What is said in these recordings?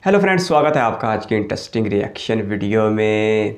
Hello friends, स्वागत है आपका आज की इंटरेस्टिंग रिएक्शन वीडियो में।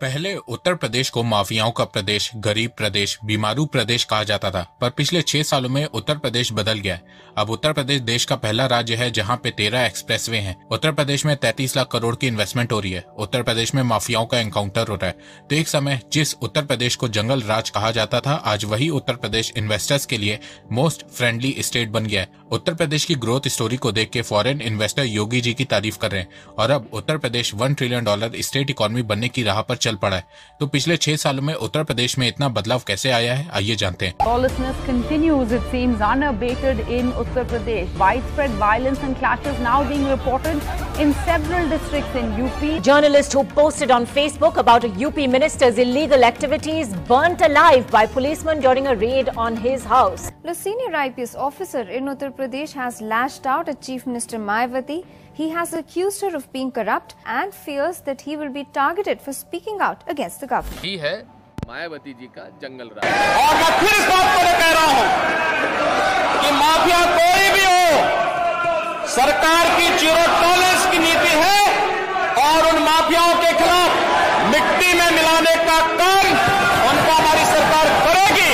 पहले उत्तर प्रदेश को माफियाओं का प्रदेश, गरीब प्रदेश, बीमारू प्रदेश कहा जाता था, पर पिछले 6 सालों में उत्तर प्रदेश बदल गया है। अब उत्तर प्रदेश देश का पहला राज्य है जहां पे 13 एक्सप्रेसवे हैं। उत्तर प्रदेश में 33 लाख करोड़ की इन्वेस्टमेंट हो रही है। उत्तर प्रदेश में माफियाओं का एनकाउंटर हो रहा है। तो एक समय जिस उत्तर प्रदेश को जंगल राज कहा जाता था, आज वही उत्तर प्रदेश इन्वेस्टर्स के लिए मोस्ट फ्रेंडली स्टेट बन गया है। उत्तर प्रदेश की ग्रोथ स्टोरी को देख के फॉरेन इन्वेस्टर योगी जी की तारीफ कर रहे हैं और अब Uttar Pradesh $1 trillion state economy बनने की राह पर चल पड़ा है। तो पिछले 6 सालों में उत्तर प्रदेश में इतना बदलाव कैसे आया है, आइए जानते हैं। Lawlessness continues, it seems, unabated in Uttar Pradesh. Widespread violence and clashes now being reported in several districts in UP. Journalist who posted on Facebook about a UP minister's illegal activities burnt alive by policemen during a raid on his house. The senior IPS officer in Uttar Pradesh has lashed out at Chief Minister Mayawati. He has accused her of being corrupt and fears that he will be targeted for speaking out against the government. ही है मायावती जी का जंगल राज। और मैं फिर इस बात को कह रहा हूं कि माफिया कोई भी हो, सरकार की जीरो टॉलरेंस की नीति है और उन माफियाओं के खिलाफ मिट्टी में मिलाने का काम उनका हमारी सरकार करेगी।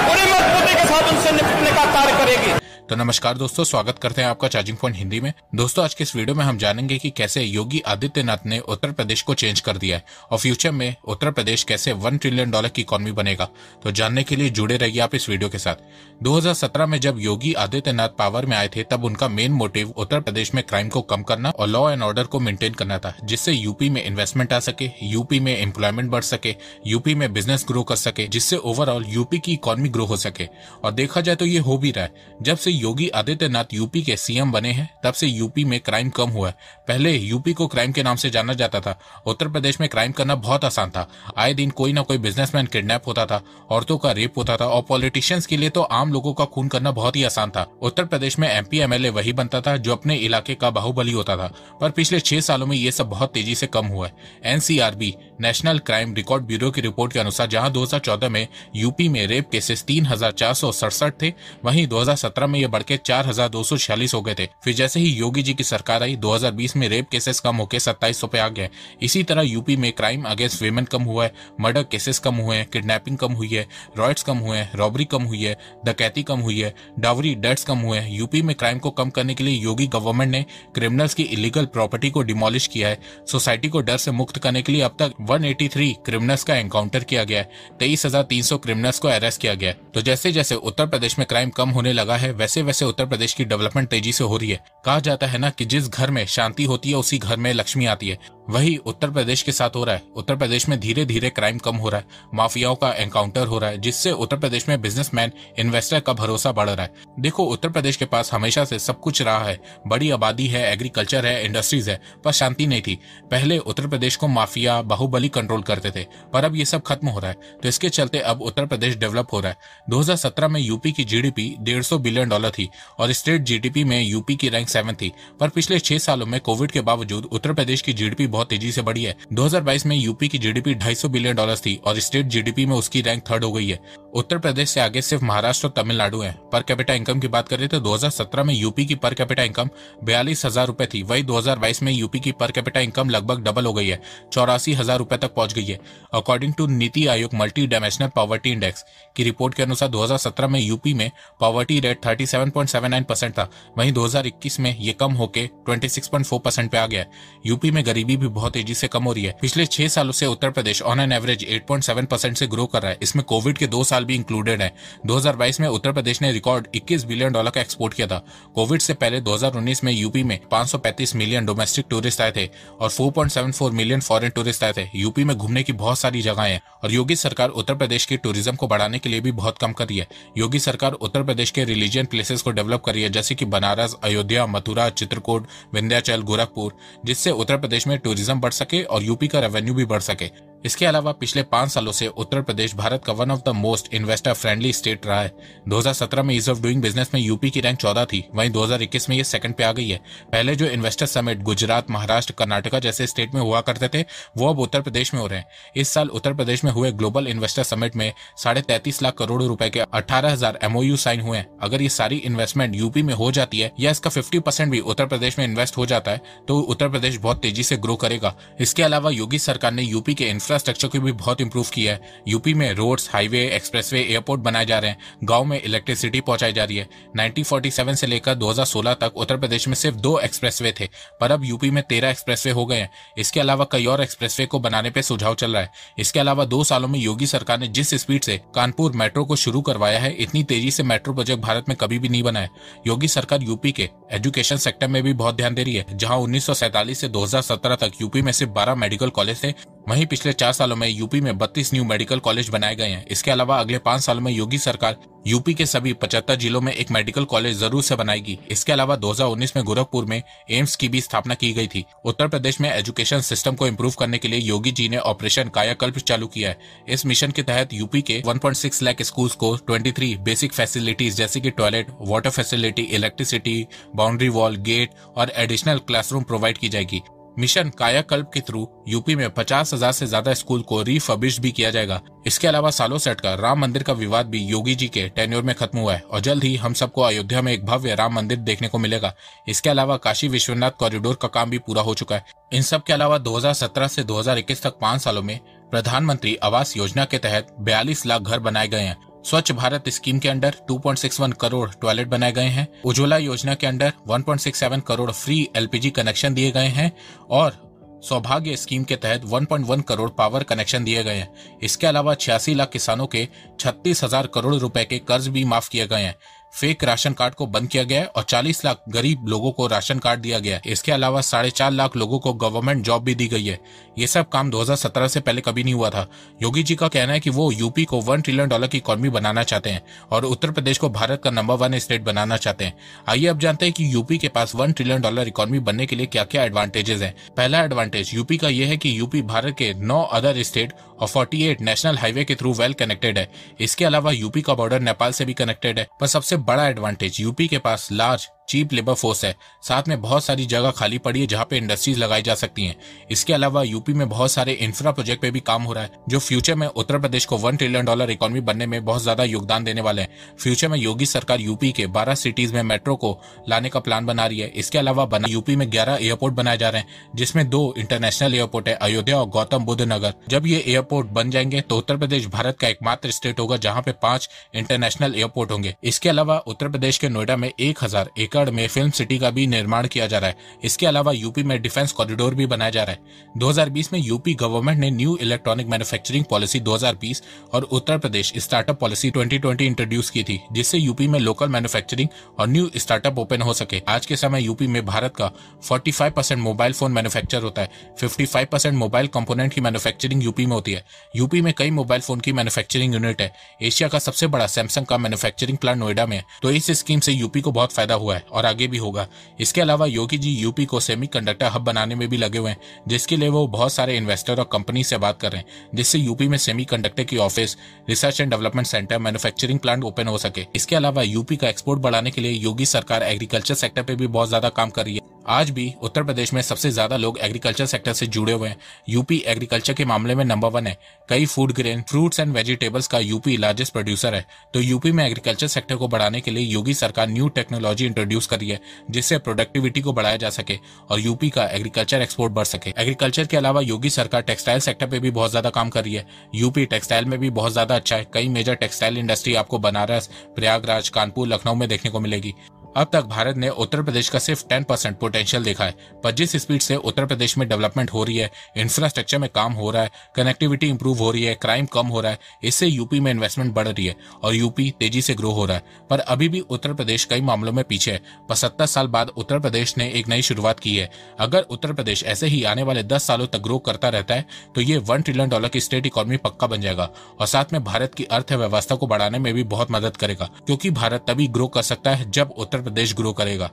पूरी मजबूती के साथ उनसे निपटने का कार्य करेगी। तो नमस्कार दोस्तों, स्वागत करते हैं आपका चार्जिंग पॉइंट हिंदी में। दोस्तों, आज के इस वीडियो में हम जानेंगे कि कैसे योगी आदित्यनाथ ने उत्तर प्रदेश को चेंज कर दिया है और फ्यूचर में उत्तर प्रदेश कैसे $1 ट्रिलियन की इकोनॉमी बनेगा। तो जानने के लिए जुड़े रहिए आप इस वीडियो के साथ। 2017 में जब योगी आदित्यनाथ पावर में आए थे, तब उनका मेन मोटिव उत्तर प्रदेश में क्राइम को कम करना और लॉ एंड ऑर्डर को मेंटेन करना था, जिससे यूपी में इन्वेस्टमेंट आ सके, यूपी में एम्प्लॉयमेंट बढ़ सके, यूपी में बिजनेस ग्रो कर सके, जिससे ओवरऑल यूपी की इकोनॉमी ग्रो हो सके। और देखा जाए तो ये हो भी रहा है। जब से योगी आदित्यनाथ यूपी के सीएम बने हैं, तब से यूपी में क्राइम कम हुआ है। पहले यूपी को क्राइम के नाम से जाना जाता था। उत्तर प्रदेश में क्राइम करना बहुत आसान था। आए दिन कोई ना कोई बिजनेसमैन किडनैप होता था, औरतों का रेप होता था और पॉलिटिशियंस के लिए तो आम लोगों का खून करना बहुत ही आसान था। उत्तर प्रदेश में एमपी एमएलए वही बनता था जो अपने इलाके का बाहुबली होता था। पर पिछले 6 सालों में ये सब बहुत तेजी से कम हुआ है। NCRB national crime record bureau की रिपोर्ट के अनुसार जहां 2014 में यूपी में रेप केसेस 3467 थे, वहीं 2017 में ये बढ़ के 4246 हो गए थे। फिर जैसे ही योगी जी की सरकार आई, 2020 में रेप केसेस कम होकर 2700 पे आ गए। इसी तरह यूपी में क्राइम अगेंस्ट वीमेन कम हुआ है, मर्डर केसेस कम हुए हैं, किडनैपिंग कम हुई है, रॉयट्स कम हुए हैं, रॉबरी कम हुई है, डकैती कम हुई है, डावरी डेथ्स कम हुए हैं। यूपी में क्राइम को कम करने के लिए योगी गवर्नमेंट ने क्रिमिनल्स की इलीगल प्रॉपर्टी को डिमोलिश किया है। सोसाइटी को डर से मुक्त करने के लिए अब तक 183 क्रिमिनल्स का एनकाउंटर किया गया है। 23,300 क्रिमिनल्स को अरेस्ट किया गया है। तो जैसे जैसे उत्तर प्रदेश में क्राइम कम होने लगा है, वैसे वैसे उत्तर प्रदेश की डेवलपमेंट तेजी से हो रही है। कहा जाता है ना कि जिस घर में शांति होती है, उसी घर में लक्ष्मी आती है। वही उत्तर प्रदेश के साथ हो रहा है। उत्तर प्रदेश में धीरे धीरे क्राइम कम हो रहा है, माफियाओं का एनकाउंटर हो रहा है, जिससे उत्तर प्रदेश में बिजनेसमैन, इन्वेस्टर का भरोसा बढ़ रहा है। देखो, उत्तर प्रदेश के पास हमेशा से सब कुछ रहा है। बड़ी आबादी है, एग्रीकल्चर है, इंडस्ट्रीज है, पर शांति नहीं थी। पहले उत्तर प्रदेश को माफिया, बाहुबली कंट्रोल करते थे, पर अब ये सब खत्म हो रहा है। तो इसके चलते अब उत्तर प्रदेश डेवलप हो रहा है। 2017 में यूपी की जीडीपी $150 बिलियन थी और स्टेट जीडीपी में यूपी की रैंक 7 थी। पर पिछले 6 सालों में कोविड के बावजूद उत्तर प्रदेश की जीडीपी बहुत तेजी से बढ़ी है। 2022 में यूपी की जीडीपी $250 बिलियन थी और स्टेट जीडीपी में उसकी रैंक 3rd हो गई है। उत्तर प्रदेश से आगे सिर्फ महाराष्ट्र और तमिलनाडु है। पर कैपिटा इनकम की बात करें तो 2017 में यूपी की पर कैपिटा इनकम 42,000 रुपए थी। वही 2022 में यूपी की पर कैपिटा इनकम लगभग डबल हो गई है, 84,000 रुपए तक पहुंच गई है। According to NITI Aayog multi dimensional poverty index की रिपोर्ट के अनुसार 2017 में यूपी में पॉवर्टी रेट 37.79% था। वहीं 2021 में ये कम होके 26.4% पे आ गया। यूपी में गरीबी भी बहुत तेजी से कम हो रही है। पिछले 6 सालों से Uttar Pradesh on an average 8.7% से ग्रो कर रहा है। इसमें कोविड के 2 साल भी इंक्लूडेड है। 2022 में उत्तर प्रदेश ने रिकॉर्ड $21 बिलियन का एक्सपोर्ट किया था। कोविड से पहले 2019 में यूपी में 535 मिलियन डोमेस्टिक टूरिस्ट आए थे और 4.74 मिलियन फॉरेन टूरिस्ट आए थे। यूपी में घूमने की बहुत सारी जगहें हैं और योगी सरकार उत्तर प्रदेश की टूरिज्म को बढ़ाने के लिए भी बहुत कम कर रही है। योगी सरकार उत्तर प्रदेश के रिलीजियन प्लेसेस को डेवलप कर रही है, जैसे कि बनारस, अयोध्या, मथुरा, चित्रकूट, विंध्याचल, गोरखपुर, जिससे उत्तर प्रदेश में टूरिज्म बढ़ सके और यूपी का रेवेन्यू भी बढ़ सके। इसके अलावा पिछले 5 सालों से उत्तर प्रदेश भारत का one of the most investor friendly state रहा है। 2017 में ईज ऑफ डूइंग बिजनेस में यूपी की रैंक 14 थी, वहीं 2021 में ये सेकंड पे आ गई है। पहले जो इन्वेस्टर समिट गुजरात, महाराष्ट्र, कर्नाटका जैसे स्टेट में हुआ करते थे वो अब उत्तर प्रदेश में हो रहे हैं। इस साल उत्तर प्रदेश में हुए ग्लोबल इन्वेस्टर समिट में 33.5 लाख करोड़ रुपए के 18,000 MOU साइन हुए हैं। अगर ये सारी इन्वेस्टमेंट यूपी में हो जाती है या इसका 50% भी उत्तर प्रदेश में इन्वेस्ट हो जाता है तो उत्तर प्रदेश बहुत तेजी से ग्रो करेगा। इसके अलावा योगी सरकार ने यूपी के इंफ्रास्ट्रक्चर को भी बहुत इंप्रूव किया है। यूपी में रोड्स, हाईवे, एक्सप्रेसवे, एयरपोर्ट बनाए जा रहे हैं। गांव में इलेक्ट्रिसिटी पहुंचाई जा रही है। 1947 से लेकर 2016 तक उत्तर प्रदेश में सिर्फ 2 एक्सप्रेसवे थे, पर अब यूपी में 13 एक्सप्रेसवे हो गए हैं। इसके अलावा कई और एक्सप्रेसवे को बनाने पे सुझाव चल रहा है। इसके अलावा 2 सालों में योगी सरकार ने जिस स्पीड से कानपुर मेट्रो को शुरू करवाया है, इतनी तेजी से मेट्रो प्रोजेक्ट भारत में कभी भी नहीं बना है। योगी सरकार यूपी के एजुकेशन सेक्टर में भी बहुत ध्यान दे रही है। जहां 1947 से 2017 तक यूपी में सिर्फ 12 मेडिकल कॉलेज थे, वहीं पिछले 4 सालों में यूपी में 32 न्यू मेडिकल कॉलेज बनाए गए हैं। इसके अलावा अगले 5 सालों में योगी सरकार यूपी के सभी 75 जिलों में एक मेडिकल कॉलेज जरूर से बनाएगी। इसके अलावा 2019 में गोरखपुर में एम्स की भी स्थापना की गई थी। उत्तर प्रदेश में एजुकेशन सिस्टम को इंप्रूव करने के लिए योगी जी ने ऑपरेशन कायाकल्प चालू किया है। इस मिशन के तहत यूपी के 1.6 लाख स्कूल्स को 23 बेसिक फैसिलिटीज जैसे कि toilet, water facility, electricity, boundary wall, gate और एडिशनल क्लासरूम प्रोवाइड की जाएगी। मिशन कायाकल्प के थ्रू यूपी में 50,000 से ज्यादा स्कूल को रिफर्बिश भी किया जाएगा। इसके अलावा सालों से अटका राम मंदिर का विवाद भी योगी जी के टेन्योर में खत्म हुआ है और जल्द ही हम सबको अयोध्या में एक भव्य राम मंदिर देखने को मिलेगा। इसके अलावा काशी विश्वनाथ कॉरिडोर का काम भी पूरा हो चुका है। इन सब के अलावा 2017 से 2021 तक 5 सालों में प्रधानमंत्री आवास योजना के तहत 42 लाख घर बनाए गए हैं। स्वच्छ भारत स्कीम के अंडर 2.61 करोड़ टॉयलेट बनाए गए हैं। उज्ज्वला योजना के under 1.67 crore free LPG connection दिए गए हैं और सौभाग्य स्कीम के तहत 1.1 करोड़ पावर कनेक्शन दिए गए हैं। इसके अलावा 86 लाख किसानों के 36,000 करोड़ रुपए के कर्ज भी माफ किए गए हैं। फेक राशन कार्ड को बंद किया गया है और 40 लाख गरीब लोगों को राशन कार्ड दिया गया है। इसके अलावा 4.5 लाख लोगों को गवर्नमेंट जॉब भी दी गई है। ये सब काम 2017 से पहले कभी नहीं हुआ था। योगी जी का कहना है कि वो यूपी को $1 ट्रिलियन की इकोनॉमी बनाना चाहते हैं और उत्तर प्रदेश को भारत का नंबर 1 स्टेट बनाना चाहते हैं। आइए अब जानते हैं कि यूपी के पास $1 ट्रिलियन इकोनॉमी बनने के लिए क्या क्या एडवांटेजेस हैं। पहला एडवांटेज यूपी का यह है कि यूपी भारत के 9 अदर स्टेट और 48 नेशनल हाईवे के थ्रू वेल कनेक्टेड है। इसके अलावा यूपी का बॉर्डर नेपाल से भी कनेक्टेड है। पर सबसे बड़ा एडवांटेज यूपी के पास लार्ज चीप लेबर फोर्स है। साथ में बहुत सारी जगह खाली पड़ी है जहां पे इंडस्ट्रीज लगाई जा सकती हैं। इसके अलावा यूपी में बहुत सारे इंफ्रा प्रोजेक्ट पे भी काम हो रहा है जो फ्यूचर में उत्तर प्रदेश को $1 ट्रिलियन इकोनॉमी बनने में बहुत ज्यादा योगदान देने वाले हैं। फ्यूचर में योगी सरकार यूपी के 12 सिटीज में मेट्रो को लाने का प्लान बना रही है। इसके अलावा यूपी में 11 एयरपोर्ट बनाए जा रहे हैं जिसमें 2 इंटरनेशनल एयरपोर्ट है, अयोध्या और गौतम बुद्ध नगर। जब ये एयरपोर्ट बन जाएंगे तो उत्तर प्रदेश भारत का एकमात्र स्टेट होगा जहाँ पे 5 इंटरनेशनल एयरपोर्ट होंगे। इसके अलावा उत्तर प्रदेश के नोएडा में 1000 एकड़ में फिल्म सिटी का भी निर्माण किया जा रहा है। इसके अलावा यूपी में डिफेंस कॉरिडोर भी बनाया जा रहा है। 2020 में यूपी गवर्नमेंट ने न्यू इलेक्ट्रॉनिक मैन्युफैक्चरिंग पॉलिसी 2020 और Uttar Pradesh startup policy 2020 introduce की थी जिससे यूपी में लोकल मैन्युफैक्चरिंग और न्यू स्टार्टअप ओपन हो सके। आज के समय यूपी में भारत का 45% मोबाइल फोन मैन्युफैक्चर होता है। 55% मोबाइल कंपोनेंट की मैन्युफैक्चरिंग यूपी में होती है। यूपी में कई मोबाइल फोन की मैन्युफैक्चरिंग यूनिट है। एशिया का सबसे बड़ा सैमसंग का मैन्युफैक्चरिंग प्लांट नोएडा में है। तो इस स्कीम से यूपी को बहुत फायदा हुआ है और आगे भी होगा। इसके अलावा योगी जी यूपी को सेमीकंडक्टर हब बनाने में भी लगे हुए हैं जिसके लिए वो बहुत सारे इन्वेस्टर और कंपनी से बात कर रहे हैं जिससे यूपी में सेमीकंडक्टर की office, research and development centre, manufacturing plant open हो सके। इसके अलावा यूपी का एक्सपोर्ट बढ़ाने के लिए योगी सरकार एग्रीकल्चर सेक्टर पे भी बहुत ज्यादा काम कर रही है। आज भी उत्तर प्रदेश में सबसे ज्यादा लोग एग्रीकल्चर सेक्टर से जुड़े हुए हैं। यूपी एग्रीकल्चर के मामले में नंबर 1 है। कई food grain, fruits and vegetables का यूपी लार्जेस्ट प्रोड्यूसर है। तो यूपी में एग्रीकल्चर सेक्टर को बढ़ाने के लिए योगी सरकार न्यू टेक्नोलॉजी इंट्रोड्यूस कर रही है जिससे प्रोडक्टिविटी को बढ़ाया जा सके और यूपी का एग्रीकल्चर एक्सपोर्ट बढ़ सके। एग्रीकल्चर के अलावा योगी सरकार टेक्सटाइल सेक्टर पे भी बहुत ज्यादा काम कर रही है। यूपी टेक्सटाइल में भी बहुत ज्यादा अच्छा है। कई मेजर टेक्सटाइल इंडस्ट्री आपको बनारस, प्रयागराज, कानपुर, लखनऊ में देखने को मिलेगी। अब तक भारत ने उत्तर प्रदेश का सिर्फ 10% पोटेंशियल देखा है, पर जिस स्पीड से उत्तर प्रदेश में डेवलपमेंट हो रही है, इंफ्रास्ट्रक्चर में काम हो रहा है, कनेक्टिविटी इंप्रूव हो रही है, क्राइम कम हो रहा है, इससे यूपी में इन्वेस्टमेंट बढ़ रही है और यूपी तेजी से ग्रो हो रहा है। पर अभी भी उत्तर प्रदेश कई मामलों में पीछे है। 75 साल बाद उत्तर प्रदेश ने एक नई शुरुआत की है। अगर उत्तर प्रदेश ऐसे ही आने वाले 10 सालों तक ग्रो करता रहता है तो ये $1 ट्रिलियन की स्टेट इकोनॉमी पक्का बन जाएगा और साथ में भारत की अर्थव्यवस्था को बढ़ाने में भी बहुत मदद करेगा, क्योंकि भारत तभी ग्रो कर सकता है जब उत्तर प्रदेश ग्रो करेगा।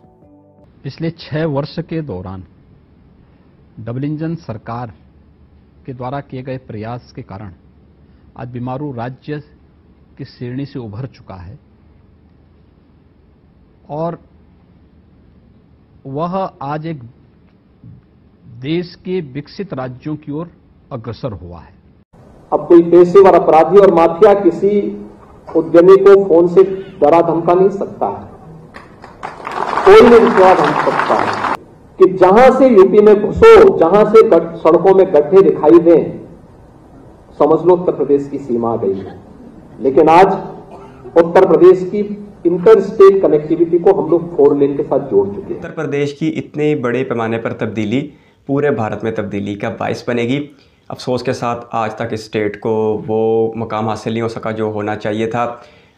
पिछले 6 वर्ष के दौरान डबल इंजन सरकार के द्वारा किए गए प्रयास के कारण आज बीमारू राज्य की श्रेणी से उभर चुका है और वह आज एक देश के विकसित राज्यों की ओर अग्रसर हुआ है। अब कोई पेशेवर अपराधी और माफिया किसी उद्यमी को फोन से डरा धमका नहीं सकता है, कोई नहीं विश्वास धमक सकता है कि जहां से यूपी में घुसो, जहां से सड़कों में गड्ढे दिखाई दें, समझ लो उत्तर प्रदेश की सीमा आ गई है। लेकिन आज उत्तर प्रदेश की इंटर स्टेट कनेक्टिविटी को हम लोग 4 लेन के साथ जोड़ चुके हैं। उत्तर प्रदेश की इतने बड़े पैमाने पर तब्दीली पूरे भारत में तब्दीली का बायस बनेगी। अफसोस के साथ आज तक इस स्टेट को वो मुकाम हासिल नहीं हो सका जो होना चाहिए था।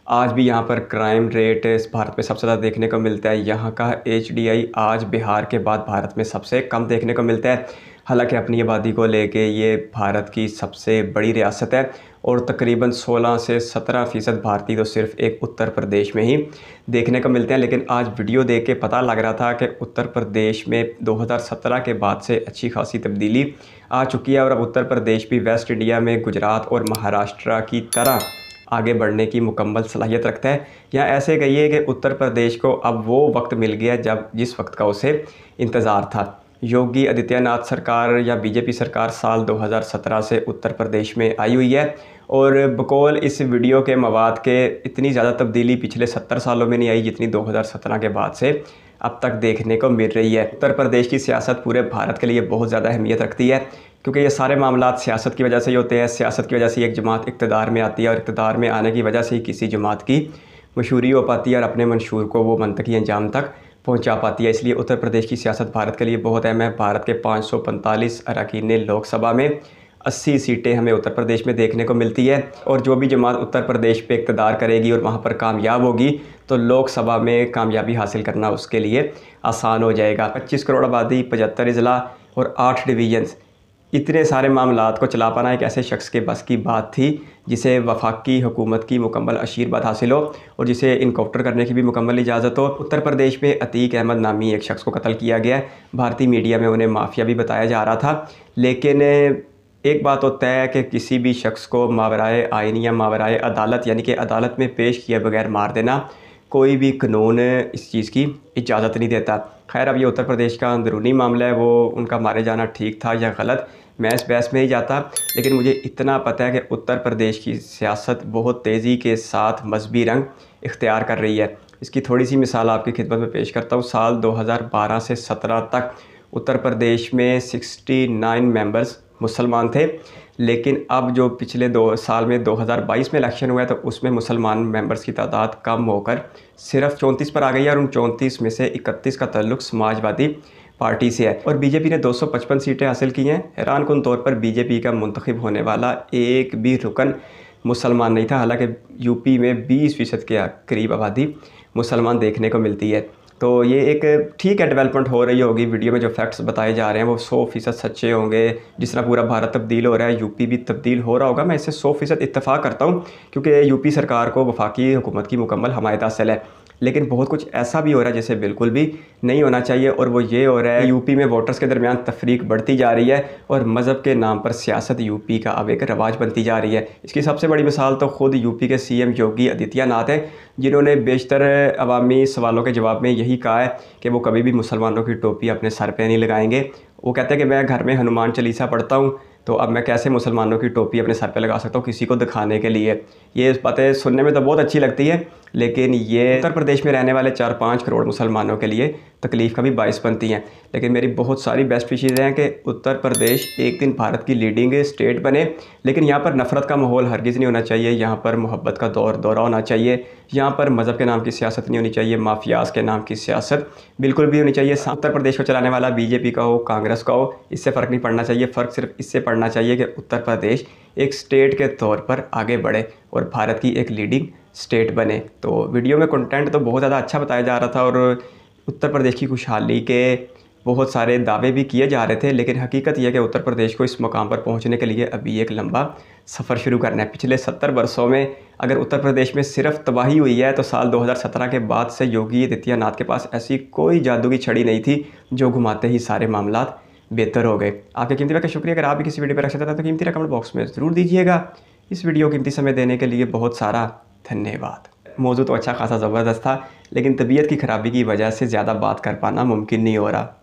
आज भी यहाँ पर क्राइम रेट इस भारत में सबसे ज़्यादा देखने को मिलता है। यहाँ का HDI आज बिहार के बाद भारत में सबसे कम देखने को मिलता है। हालांकि अपनी आबादी को लेके ये भारत की सबसे बड़ी रियासत है और तकरीबन 16 से 17% भारतीय तो सिर्फ एक उत्तर प्रदेश में ही देखने को मिलते हैं। लेकिन आज वीडियो देख के पता लग रहा था कि उत्तर प्रदेश में 2017 के बाद से अच्छी खासी तब्दीली आ चुकी है और अब उत्तर प्रदेश भी वेस्ट इंडिया में गुजरात और महाराष्ट्र की तरह आगे बढ़ने की मुकम्मल सलाहियत रखता है। या ऐसे कहिए कि उत्तर प्रदेश को अब वो वक्त मिल गया जिस वक्त का उसे इंतज़ार था। योगी आदित्यनाथ सरकार या बीजेपी सरकार साल 2017 से उत्तर प्रदेश में आई हुई है और बकौल इस वीडियो के मवाद के इतनी ज़्यादा तब्दीली पिछले 70 सालों में नहीं आई जितनी 2017 के बाद से अब तक देखने को मिल रही है। उत्तर प्रदेश की सियासत पूरे भारत के लिए बहुत ज़्यादा अहमियत रखती है क्योंकि ये सारे मामलात सियासत की वजह से ही होते हैं। सियासत की वजह से एक जमात इक़्तिदार में आती है और इक़्तिदार में आने की वजह से ही किसी जमात की मशहूरी हो पाती है और अपने मंशूर को वो मंतकी अंजाम तक पहुंचा पाती है। इसलिए उत्तर प्रदेश की सियासत भारत के लिए बहुत अहम है। भारत के 545 अरकान लोकसभा में 80 सीटें हमें उत्तर प्रदेश में देखने को मिलती है और जो भी जमात उत्तर प्रदेश पे इक़्तिदार करेगी और वहाँ पर कामयाब होगी तो लोकसभा में कामयाबी हासिल करना उसके लिए आसान हो जाएगा। 25 करोड़ आबादी, 75 अजला और 8 डिवीजन्स, इतने सारे मामलात को चला पाना एक ऐसे शख्स के बस की बात थी जिसे वफाकी हुकूमत की मुकम्मल आशीर्वाद हासिल हो और जिसे इनकाउंटर करने की भी मुकम्मल इजाज़त हो। उत्तर प्रदेश में अतीक अहमद नामी एक शख्स को कत्ल किया गया है। भारतीय मीडिया में उन्हें माफिया भी बताया जा रहा था। लेकिन एक बात होता है कि किसी भी शख्स को मावराए आईन या मावराए अदालत यानी कि अदालत में पेश किए बगैर मार देना कोई भी कानून इस चीज़ की इजाज़त नहीं देता। खैर, अब ये उत्तर प्रदेश का अंदरूनी मामला है, वो उनका मारे जाना ठीक था या गलत मैं इस बहस में ही जाता। लेकिन मुझे इतना पता है कि उत्तर प्रदेश की सियासत बहुत तेज़ी के साथ मजहबी रंग इख्तियार कर रही है। इसकी थोड़ी सी मिसाल आपकी खिदमत में पेश करता हूँ। साल 2012 से 17 तक उत्तर प्रदेश में 69 मेंबर्स मुसलमान थे, लेकिन अब जो पिछले 2 साल में 2022 में इलेक्शन हुआ है तो उसमें मुसलमान मेंबर्स की तादाद कम होकर सिर्फ 34 पर आ गई है और उन 34 में से 31 का ताल्लुक समाजवादी पार्टी से है और बीजेपी ने 255 सीटें हासिल की हैं। हैरानकुन तौर पर बीजेपी का मुंतखब होने वाला एक भी रुकन मुसलमान नहीं था। हालांकि यूपी में 20% के करीब आबादी मुसलमान देखने को मिलती है। तो ये एक ठीक है डेवलपमेंट हो रही होगी। वीडियो में जो फैक्ट्स बताए जा रहे हैं वो 100% सच्चे होंगे। जिस तरह पूरा भारत तब्दील हो रहा है यूपी भी तब्दील हो रहा होगा। मैं इससे 100% इत्तेफाक करता हूँ क्योंकि यूपी सरकार को वफाकी हुकूमत की मुकम्मल हमायत हासिल है। लेकिन बहुत कुछ ऐसा भी हो रहा है जिसे बिल्कुल भी नहीं होना चाहिए और वो ये हो रहा है यूपी में वोटर्स के दरमियान तफरीक बढ़ती जा रही है और मज़हब के नाम पर सियासत यूपी का अब एक रवाज बनती जा रही है। इसकी सबसे बड़ी मिसाल तो ख़ुद यूपी के CM योगी आदित्यनाथ है, जिन्होंने बेशतर अवामी सवालों के जवाब में यही कहा है कि वो कभी भी मुसलमानों की टोपी अपने सर पर नहीं लगाएंगे। वो कहते हैं कि मैं घर में हनुमान चालीसा पढ़ता हूँ तो अब मैं कैसे मुसलमानों की टोपी अपने सर पे लगा सकता हूँ किसी को दिखाने के लिए। ये बातें सुनने में तो बहुत अच्छी लगती है लेकिन ये उत्तर प्रदेश में रहने वाले 4-5 करोड़ मुसलमानों के लिए तकलीफ़ का भी बाइस बनती हैं। लेकिन मेरी बहुत सारी बेस्ट विशेज़ हैं कि उत्तर प्रदेश एक दिन भारत की लीडिंग स्टेट बने। लेकिन यहाँ पर नफ़रत का माहौल हरगिज़ नहीं होना चाहिए। यहाँ पर मोहब्बत का दौरा होना चाहिए। यहाँ पर मज़हब के नाम की सियासत नहीं होनी चाहिए। माफियाज के नाम की सियासत बिल्कुल भी होनी चाहिए। उत्तर प्रदेश को चलाने वाला बीजेपी का हो, कांग्रेस का हो, इससे फ़र्क नहीं पड़ना चाहिए। फ़र्क सिर्फ इससे पड़ना चाहिए कि उत्तर प्रदेश एक स्टेट के तौर पर आगे बढ़े और भारत की एक लीडिंग स्टेट बने। तो वीडियो में कंटेंट तो बहुत ज़्यादा अच्छा बताया जा रहा था और उत्तर प्रदेश की खुशहाली के बहुत सारे दावे भी किए जा रहे थे। लेकिन हकीकत यह है कि उत्तर प्रदेश को इस मकाम पर पहुंचने के लिए अभी एक लंबा सफ़र शुरू करना है। पिछले 70 वर्षों में अगर उत्तर प्रदेश में सिर्फ तबाही हुई है तो साल 2017 के बाद से योगी आदित्यनाथ के पास ऐसी कोई जादू की छड़ी नहीं थी जो घुमाते ही सारे मामलात बेहतर हो गए। आपके कीमती वक्त का शुक्रिया। अगर आप भी किसी वीडियो पर रखते हैं तो कीमती कमेंट बॉक्स में ज़रूर दीजिएगा। इस वीडियो को कीमती समय देने के लिए बहुत सारा धन्यवाद। मौजूद तो अच्छा खासा ज़बरदस्त था, लेकिन तबीयत की ख़राबी की वजह से ज़्यादा बात कर पाना मुमकिन नहीं हो रहा।